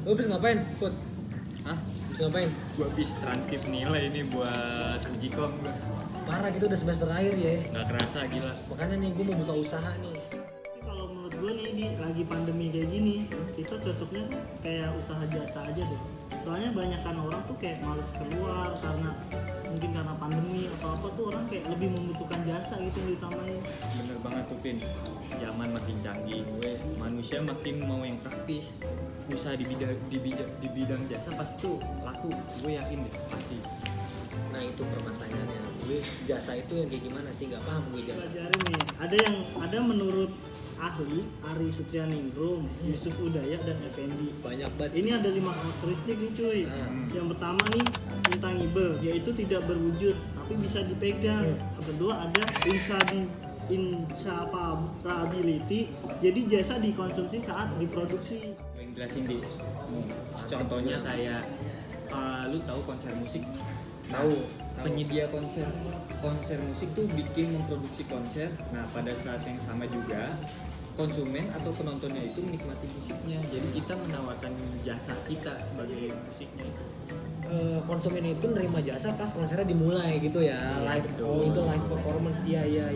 Lu habis ngapain, Put? Hah? Habis ngapain? Gua habis transkrip nilai ini buat uji kom gua. Parah gitu udah semester akhir ya. Nggak kerasa gila. Makanya nih gue mau buka usaha nih. Kalau menurut gue nih di lagi pandemi kayak gini, kita cocoknya kayak usaha jasa aja deh. Soalnya banyakan orang tuh kayak males keluar karena mungkin karena pandemi atau apa tuh orang kayak lebih membutuhkan jasa gitu yang ditamain. Bener banget tuh Pin. Zaman makin canggih, manusia makin mau yang praktis. Usaha di bidang jasa pasti tuh laku. Gue yakin deh pasti. Nah itu permasalahannya. Gue jasa itu yang kayak gimana sih? Nggak paham gue jasa. Pelajarin nih, ada menurut ahli Ari Setianingrum, Yusuf Udaya dan Effendi. Banyak banget. Ini ada 5 karakteristik nih cuy. Yang pertama nih intangible, yaitu tidak berwujud tapi bisa dipegang. Yang kedua ada inseparability, jadi jasa dikonsumsi saat diproduksi. Yang jelasin di. Contohnya kayak lu tahu konser musik? Tahu. Penyedia konser musik tuh bikin memproduksi konser. Nah pada saat yang sama juga konsumen atau penontonnya itu menikmati musiknya. Jadi kita menawarkan jasa kita sebagai musiknya itu. Konsumen itu nerima jasa pas konsernya dimulai gitu ya, live. Betul. Oh itu live performance. Iya.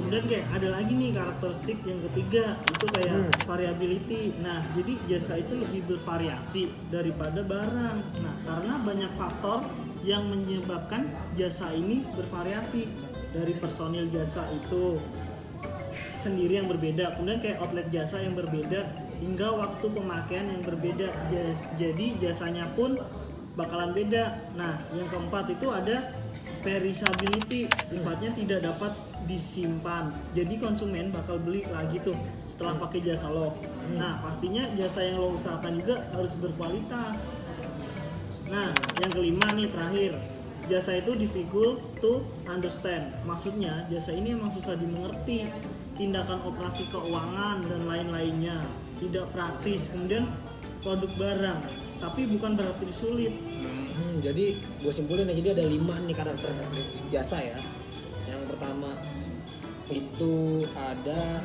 Kemudian kayak ada lagi nih karakteristik yang ketiga, itu kayak variability. Nah jadi jasa itu lebih bervariasi daripada barang. Nah karena banyak faktor yang menyebabkan jasa ini bervariasi, dari personil jasa itu sendiri yang berbeda, kemudian kayak outlet jasa yang berbeda, hingga waktu pemakaian yang berbeda. Jadi jasanya pun bakalan beda. Nah yang keempat itu ada perishability, sifatnya tidak dapat disimpan. Jadi konsumen bakal beli lagi tuh setelah pakai jasa lo. Nah pastinya jasa yang lo usahakan juga harus berkualitas. Nah, yang kelima nih terakhir, jasa itu difficult to understand. Maksudnya jasa ini emang susah dimengerti, tindakan operasi keuangan dan lain-lainnya, tidak praktis. Kemudian produk barang, tapi bukan berarti sulit. Jadi gue simpulin aja, jadi ada 5 nih karakter jasa ya. Yang pertama itu ada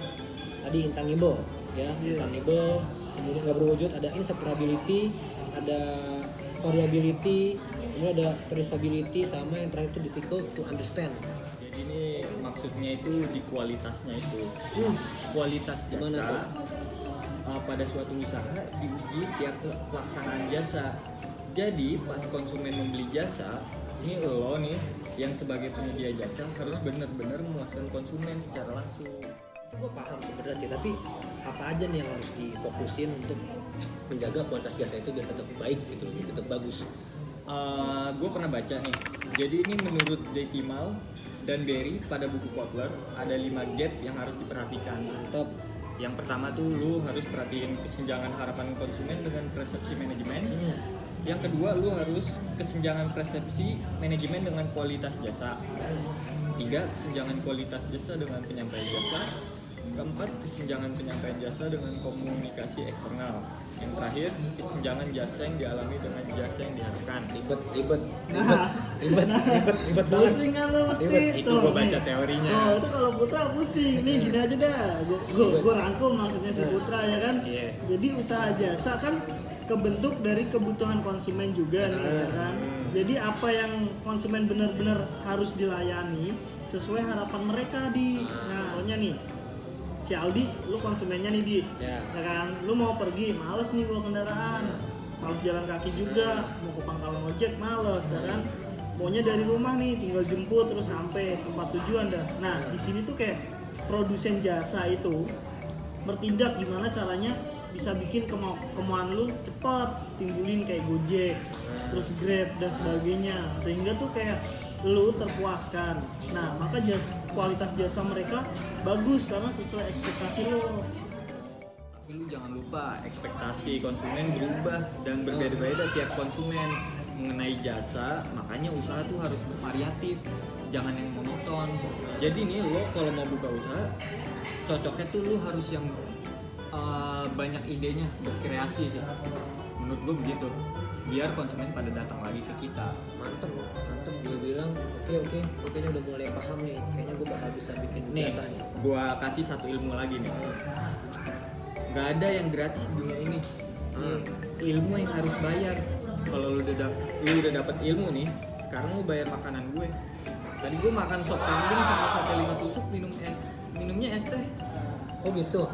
tadi intangible ya, intangible, kemudian nggak berwujud, ada inseparability, ada variability, kemudian ada perishability, sama yang terakhir itu difficult to understand. Jadi ini maksudnya itu di kualitasnya itu. Kualitas Gimana tuh? jasa pada suatu usaha diuji tiap pelaksanaan jasa. Jadi pas konsumen membeli jasa, ini lo nih yang sebagai penyedia jasa harus benar-benar memuaskan konsumen secara langsung. Itu gue paham sebenarnya sih, tapi apa aja nih yang harus difokusin untuk menjaga kualitas jasa itu biar tetap baik gitu, tetap bagus. Gue pernah baca nih, jadi ini menurut J.T. Mal dan Berry pada buku Kotler ada 5 gap yang harus diperhatikan. Top. Yang pertama tuh lu harus perhatiin kesenjangan harapan konsumen dengan persepsi manajemen. Yang kedua lu harus kesenjangan persepsi manajemen dengan kualitas jasa. 3, kesenjangan kualitas jasa dengan penyampaian jasa. Keempat, kesenjangan penyampaian jasa dengan komunikasi eksternal. Yang terakhir, kesenjangan jasa yang dialami dengan jasa yang diharapkan. Ribet banget. Pusing kan lo mesti. Itu gue baca teorinya. Oh itu kalau Putra pusing. Nih gini aja dah. Gue rangkum maksudnya si Putra ya kan. Iya. Jadi usaha jasa kan kebentuk dari kebutuhan konsumen juga nih ya kan. Jadi apa yang konsumen benar-benar harus dilayani sesuai harapan mereka di. Nah, pokoknya nih si Aldi, lu konsumennya nih Di, ya kan, lu mau pergi, males nih bawa kendaraan, males jalan kaki juga, mau ke pangkalan ojek males, ya kan, maunya dari rumah nih, tinggal jemput terus sampai tempat tujuan dah. Nah di sini tuh kayak produsen jasa itu bertindak gimana caranya bisa bikin kemauan lu cepat, timbulin kayak Gojek, terus Grab dan sebagainya, sehingga tuh kayak lu terpuaskan. Nah maka kualitas jasa mereka bagus karena sesuai ekspektasi lu. Tapi lu jangan lupa ekspektasi konsumen berubah dan berbeda-beda tiap konsumen mengenai jasa. Makanya usaha tuh harus bervariatif, jangan yang monoton. Jadi nih lo kalau mau buka usaha, cocoknya tuh lu harus yang banyak idenya, berkreasi sih. Menurut gue begitu, biar konsumen pada datang lagi ke kita. Mantep, gue bilang oke ini udah mulai paham nih, kayaknya gue bakal bisa bikin jasa nih. Gue kasih satu ilmu lagi nih. Gak ada yang gratis di dunia ini. ilmu yang harus bayar. Kalau lu udah dapet ilmu nih, sekarang lu bayar makanan gue. Tadi gue makan sop kambing sama sate 5 tusuk, minumnya es teh. Oh gitu.